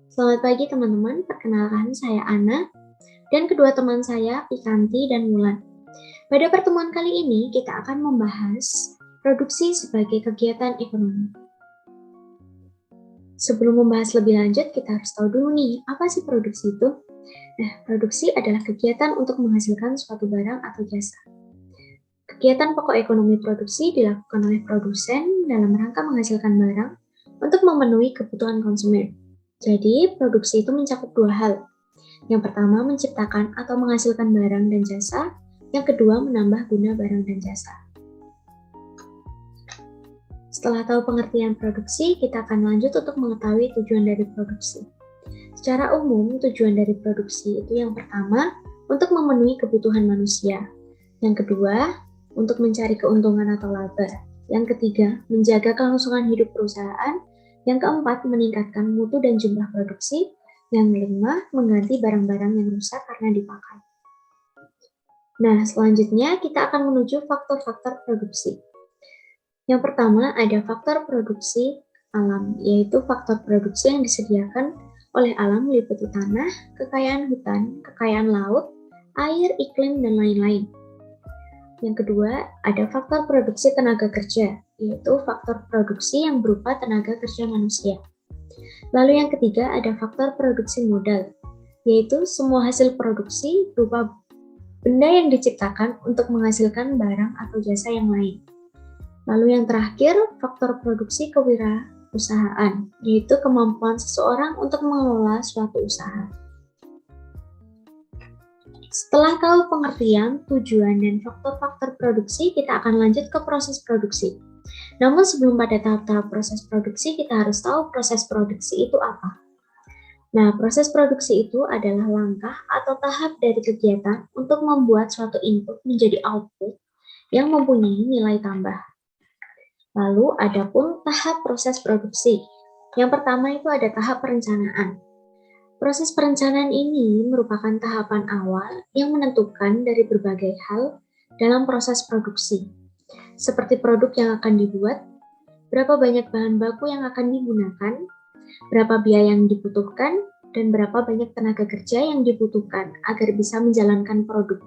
Selamat pagi teman-teman, perkenalkan saya Ana dan kedua teman saya Pikanti dan Mulan. Pada pertemuan kali ini kita akan membahas produksi sebagai kegiatan ekonomi. Sebelum membahas lebih lanjut, kita harus tahu dulu nih, apa sih produksi itu? Nah, produksi adalah kegiatan untuk menghasilkan suatu barang atau jasa. Kegiatan pokok ekonomi produksi dilakukan oleh produsen dalam rangka menghasilkan barang untuk memenuhi kebutuhan konsumen. Jadi, produksi itu mencakup dua hal. Yang pertama, menciptakan atau menghasilkan barang dan jasa. Yang kedua, menambah guna barang dan jasa. Setelah tahu pengertian produksi, kita akan lanjut untuk mengetahui tujuan dari produksi. Secara umum, tujuan dari produksi itu yang pertama, untuk memenuhi kebutuhan manusia. Yang kedua, untuk mencari keuntungan atau laba. Yang ketiga, menjaga kelangsungan hidup perusahaan. Yang keempat, meningkatkan mutu dan jumlah produksi. Yang kelima, mengganti barang-barang yang rusak karena dipakai. Nah, selanjutnya kita akan menuju faktor-faktor produksi. Yang pertama, ada faktor produksi alam, yaitu faktor produksi yang disediakan oleh alam meliputi tanah, kekayaan hutan, kekayaan laut, air, iklim, dan lain-lain. Yang kedua, ada faktor produksi tenaga kerja, yaitu faktor produksi yang berupa tenaga kerja manusia. Lalu yang ketiga, ada faktor produksi modal, yaitu semua hasil produksi berupa benda yang diciptakan untuk menghasilkan barang atau jasa yang lain. Lalu yang terakhir, faktor produksi kewirausahaan, yaitu kemampuan seseorang untuk mengelola suatu usaha. Setelah tahu pengertian, tujuan, dan faktor-faktor produksi, kita akan lanjut ke proses produksi. Namun sebelum pada tahap-tahap proses produksi, kita harus tahu proses produksi itu apa. Nah, proses produksi itu adalah langkah atau tahap dari kegiatan untuk membuat suatu input menjadi output yang mempunyai nilai tambah. Lalu ada pun tahap proses produksi. Yang pertama itu ada tahap perencanaan. Proses perencanaan ini merupakan tahapan awal yang menentukan dari berbagai hal dalam proses produksi. Seperti produk yang akan dibuat, berapa banyak bahan baku yang akan digunakan, berapa biaya yang dibutuhkan, dan berapa banyak tenaga kerja yang dibutuhkan agar bisa menjalankan produk.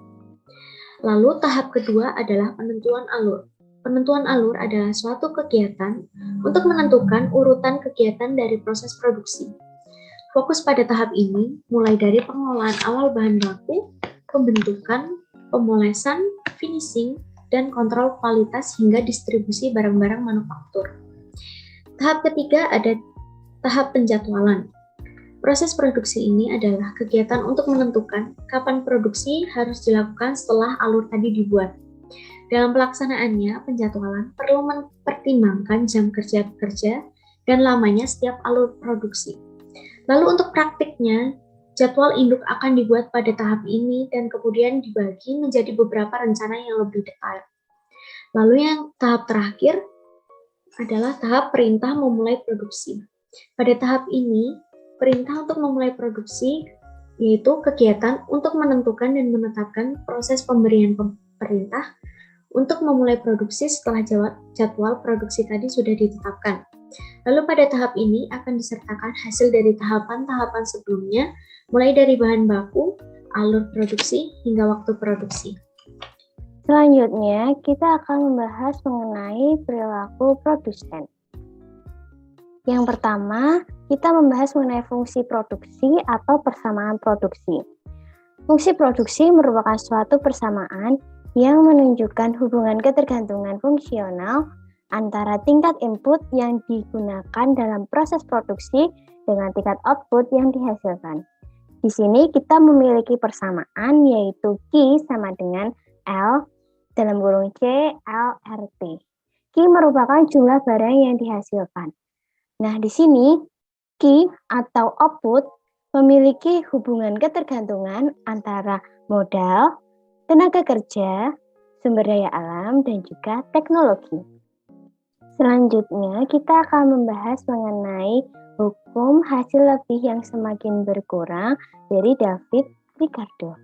Lalu tahap kedua adalah penentuan alur. Penentuan alur adalah suatu kegiatan untuk menentukan urutan kegiatan dari proses produksi. Fokus pada tahap ini mulai dari pengolahan awal bahan baku, pembentukan, pemolesan, finishing, dan kontrol kualitas hingga distribusi barang-barang manufaktur. Tahap ketiga ada tahap penjadwalan. Proses produksi ini adalah kegiatan untuk menentukan kapan produksi harus dilakukan setelah alur tadi dibuat. Dalam pelaksanaannya, penjadwalan perlu mempertimbangkan jam kerja pekerja dan lamanya setiap alur produksi. Lalu untuk praktiknya, jadwal induk akan dibuat pada tahap ini dan kemudian dibagi menjadi beberapa rencana yang lebih detail. Lalu yang tahap terakhir adalah tahap perintah memulai produksi. Pada tahap ini, perintah untuk memulai produksi yaitu kegiatan untuk menentukan dan menetapkan proses pemberian perintah untuk memulai produksi setelah jadwal produksi tadi sudah ditetapkan. Lalu pada tahap ini akan disertakan hasil dari tahapan-tahapan sebelumnya, mulai dari bahan baku, alur produksi, hingga waktu produksi. Selanjutnya, kita akan membahas mengenai perilaku produsen. Yang pertama, kita membahas mengenai fungsi produksi atau persamaan produksi. Fungsi produksi merupakan suatu persamaan yang menunjukkan hubungan ketergantungan fungsional antara tingkat input yang digunakan dalam proses produksi dengan tingkat output yang dihasilkan. Di sini kita memiliki persamaan yaitu Q sama dengan L dalam kurung C, L, RT. Q merupakan jumlah barang yang dihasilkan. Nah, di sini Q atau output memiliki hubungan ketergantungan antara modal, tenaga kerja, sumber daya alam, dan juga teknologi. Selanjutnya, kita akan membahas mengenai hukum hasil lebih yang semakin berkurang dari David Ricardo.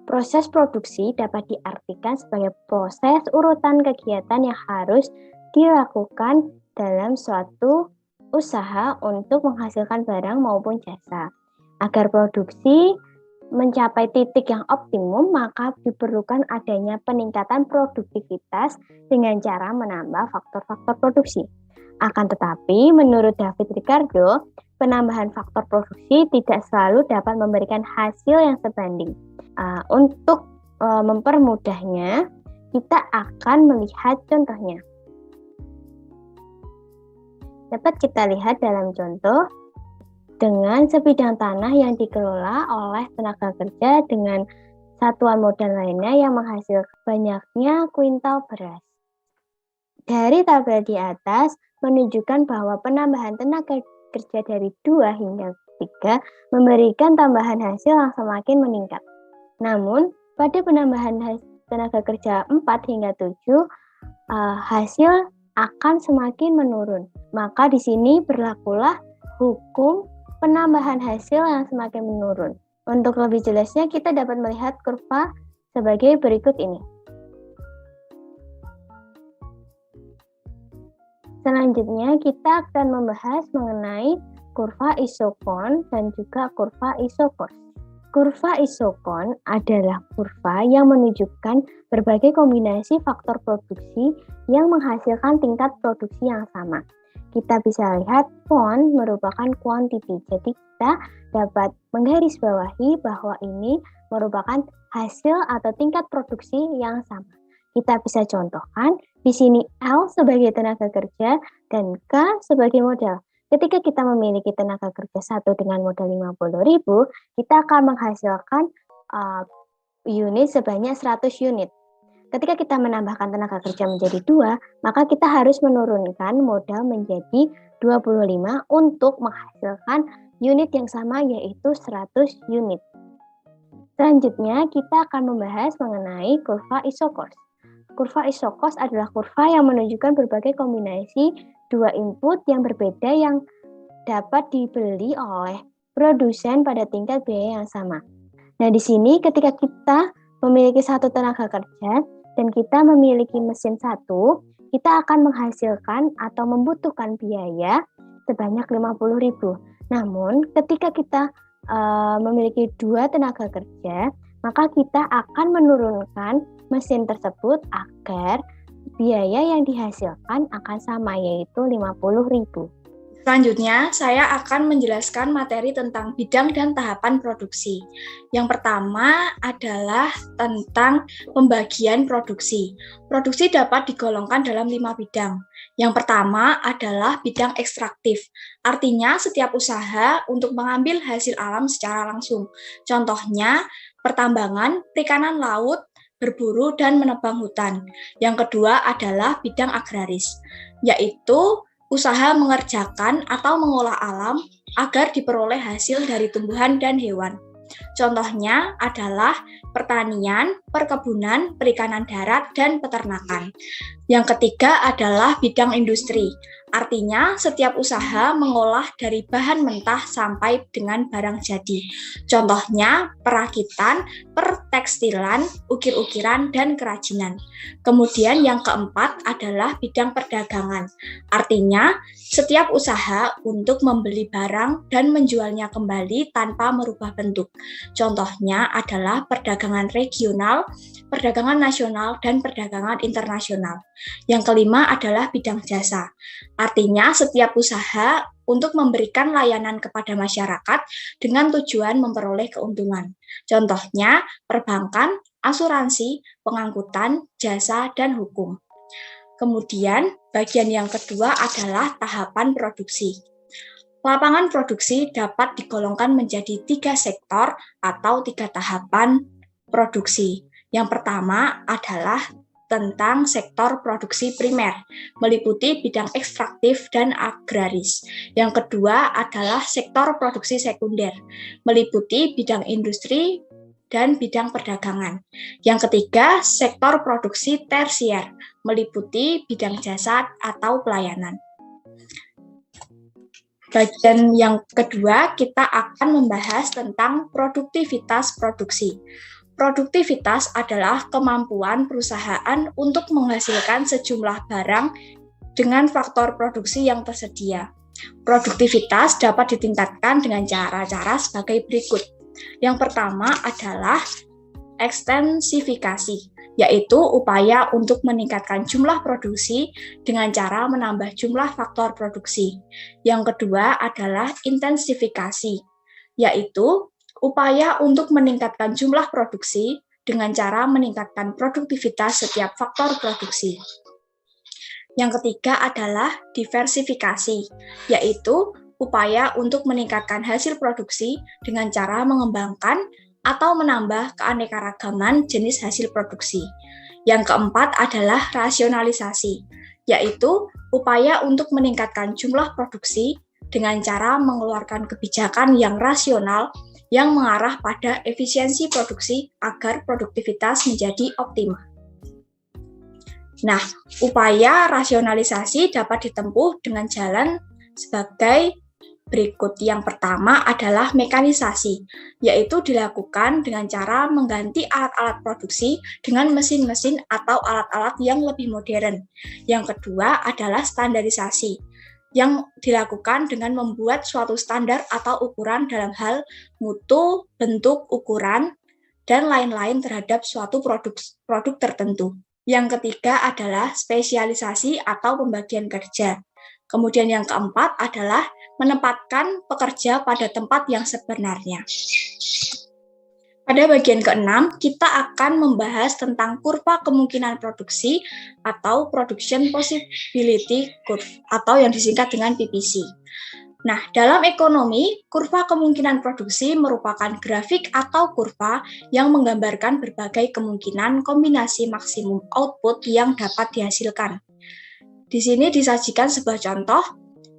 Proses produksi dapat diartikan sebagai proses urutan kegiatan yang harus dilakukan dalam suatu usaha untuk menghasilkan barang maupun jasa. Agar produksi mencapai titik yang optimum, maka diperlukan adanya peningkatan produktivitas dengan cara menambah faktor-faktor produksi. Akan tetapi, menurut David Ricardo, penambahan faktor produksi tidak selalu dapat memberikan hasil yang sebanding. Untuk mempermudahnya, kita akan melihat contohnya. Dapat kita lihat dalam contoh, dengan sebidang tanah yang dikelola oleh tenaga kerja dengan satuan modal lainnya yang menghasilkan banyaknya kuintal beras. Dari tabel di atas menunjukkan bahwa penambahan tenaga kerja dari 2 hingga 3 memberikan tambahan hasil yang semakin meningkat. Namun, pada penambahan tenaga kerja 4 hingga 7, hasil akan semakin menurun. Maka di sini berlakulah hukum penambahan hasil yang semakin menurun. Untuk lebih jelasnya, kita dapat melihat kurva sebagai berikut ini. Selanjutnya, kita akan membahas mengenai kurva isokon dan juga kurva isokos. Kurva isokon adalah kurva yang menunjukkan berbagai kombinasi faktor produksi yang menghasilkan tingkat produksi yang sama. Kita bisa lihat quant merupakan quantity, jadi kita dapat menggarisbawahi bahwa ini merupakan hasil atau tingkat produksi yang sama. Kita bisa contohkan di sini L sebagai tenaga kerja dan K sebagai modal. Ketika kita memiliki tenaga kerja 1 dengan modal 50.000, kita akan menghasilkan unit sebanyak 100 unit. Ketika kita menambahkan tenaga kerja menjadi 2, maka kita harus menurunkan modal menjadi 25 untuk menghasilkan unit yang sama, yaitu 100 unit. Selanjutnya, kita akan membahas mengenai kurva isokos. Kurva isokos adalah kurva yang menunjukkan berbagai kombinasi 2 input yang berbeda yang dapat dibeli oleh produsen pada tingkat biaya yang sama. Nah, di sini ketika kita memiliki 1 tenaga kerja dan kita memiliki mesin 1, kita akan menghasilkan atau membutuhkan biaya sebanyak 50.000. Namun, ketika kita memiliki 2 tenaga kerja, maka kita akan menurunkan mesin tersebut agar biaya yang dihasilkan akan sama, yaitu 50.000. Selanjutnya, saya akan menjelaskan materi tentang bidang dan tahapan produksi. Yang pertama adalah tentang pembagian produksi. Produksi dapat digolongkan dalam 5 bidang. Yang pertama adalah bidang ekstraktif, artinya setiap usaha untuk mengambil hasil alam secara langsung. Contohnya, pertambangan, perikanan laut, berburu, dan menebang hutan. Yang kedua adalah bidang agraris, yaitu usaha mengerjakan atau mengolah alam agar diperoleh hasil dari tumbuhan dan hewan. Contohnya adalah pertanian, perkebunan, perikanan darat, dan peternakan. Yang ketiga adalah bidang industri, artinya setiap usaha mengolah dari bahan mentah sampai dengan barang jadi. Contohnya perakitan, pertekstilan, ukir-ukiran, dan kerajinan. Kemudian yang keempat adalah bidang perdagangan, artinya setiap usaha untuk membeli barang dan menjualnya kembali tanpa merubah bentuk. Contohnya adalah perdagangan regional, perdagangan nasional, dan perdagangan internasional. Yang kelima adalah bidang jasa, artinya setiap usaha untuk memberikan layanan kepada masyarakat dengan tujuan memperoleh keuntungan. Contohnya perbankan, asuransi, pengangkutan, jasa, dan hukum. Kemudian, bagian yang kedua adalah tahapan produksi. Lapangan produksi dapat digolongkan menjadi 3 sektor atau 3 tahapan produksi. Yang pertama adalah tentang sektor produksi primer, meliputi bidang ekstraktif dan agraris. Yang kedua adalah sektor produksi sekunder, meliputi bidang industri dan bidang perdagangan. Yang ketiga, sektor produksi tersier, meliputi bidang jasa atau pelayanan. Bagian yang kedua, kita akan membahas tentang produktivitas produksi. Produktivitas adalah kemampuan perusahaan untuk menghasilkan sejumlah barang dengan faktor produksi yang tersedia. Produktivitas dapat ditingkatkan dengan cara-cara sebagai berikut. Yang pertama adalah ekstensifikasi, yaitu upaya untuk meningkatkan jumlah produksi dengan cara menambah jumlah faktor produksi. Yang kedua adalah intensifikasi, yaitu upaya untuk meningkatkan jumlah produksi dengan cara meningkatkan produktivitas setiap faktor produksi. Yang ketiga adalah diversifikasi, yaitu upaya untuk meningkatkan hasil produksi dengan cara mengembangkan atau menambah keanekaragaman jenis hasil produksi. Yang keempat adalah rasionalisasi, yaitu upaya untuk meningkatkan jumlah produksi dengan cara mengeluarkan kebijakan yang rasional yang mengarah pada efisiensi produksi agar produktivitas menjadi optimal. Nah, upaya rasionalisasi dapat ditempuh dengan jalan sebagai berikut. Yang pertama adalah mekanisasi, yaitu dilakukan dengan cara mengganti alat-alat produksi dengan mesin-mesin atau alat-alat yang lebih modern. Yang kedua adalah standarisasi, yang dilakukan dengan membuat suatu standar atau ukuran dalam hal mutu, bentuk, ukuran, dan lain-lain terhadap suatu produk tertentu. Yang ketiga adalah spesialisasi atau pembagian kerja. Kemudian yang keempat adalah menempatkan pekerja pada tempat yang sebenarnya. Pada bagian keenam, kita akan membahas tentang kurva kemungkinan produksi atau Production Possibility Curve atau yang disingkat dengan PPC. Nah, dalam ekonomi, kurva kemungkinan produksi merupakan grafik atau kurva yang menggambarkan berbagai kemungkinan kombinasi maksimum output yang dapat dihasilkan. Di sini disajikan sebuah contoh.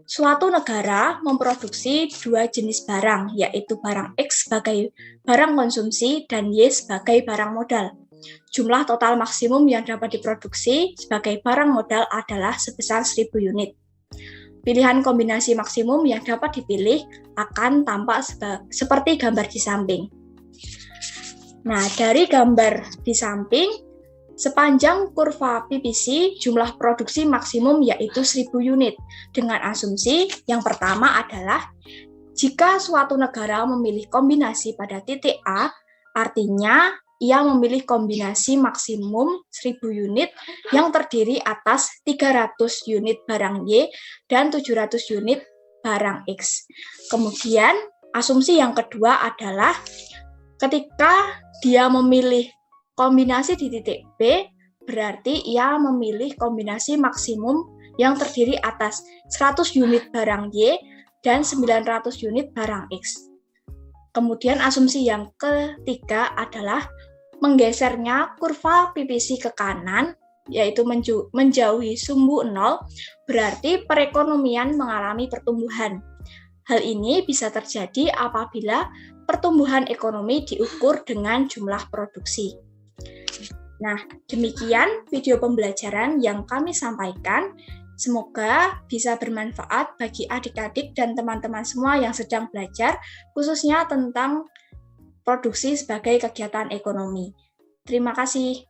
Suatu negara memproduksi dua jenis barang, yaitu barang X sebagai barang konsumsi dan Y sebagai barang modal. Jumlah total maksimum yang dapat diproduksi sebagai barang modal adalah sebesar 1000 unit. Pilihan kombinasi maksimum yang dapat dipilih akan tampak seperti gambar di samping. Nah, dari gambar di samping, sepanjang kurva PPC, jumlah produksi maksimum yaitu 1000 unit, dengan asumsi yang pertama adalah jika suatu negara memilih kombinasi pada titik A, artinya ia memilih kombinasi maksimum 1000 unit yang terdiri atas 300 unit barang Y dan 700 unit barang X. Kemudian, asumsi yang kedua adalah ketika dia memilih kombinasi di titik B, berarti ia memilih kombinasi maksimum yang terdiri atas 100 unit barang Y dan 900 unit barang X. Kemudian asumsi yang ketiga adalah menggesernya kurva PPC ke kanan, yaitu menjauhi sumbu 0, berarti perekonomian mengalami pertumbuhan. Hal ini bisa terjadi apabila pertumbuhan ekonomi diukur dengan jumlah produksi. Nah, demikian video pembelajaran yang kami sampaikan. Semoga bisa bermanfaat bagi adik-adik dan teman-teman semua yang sedang belajar, khususnya tentang produksi sebagai kegiatan ekonomi. Terima kasih.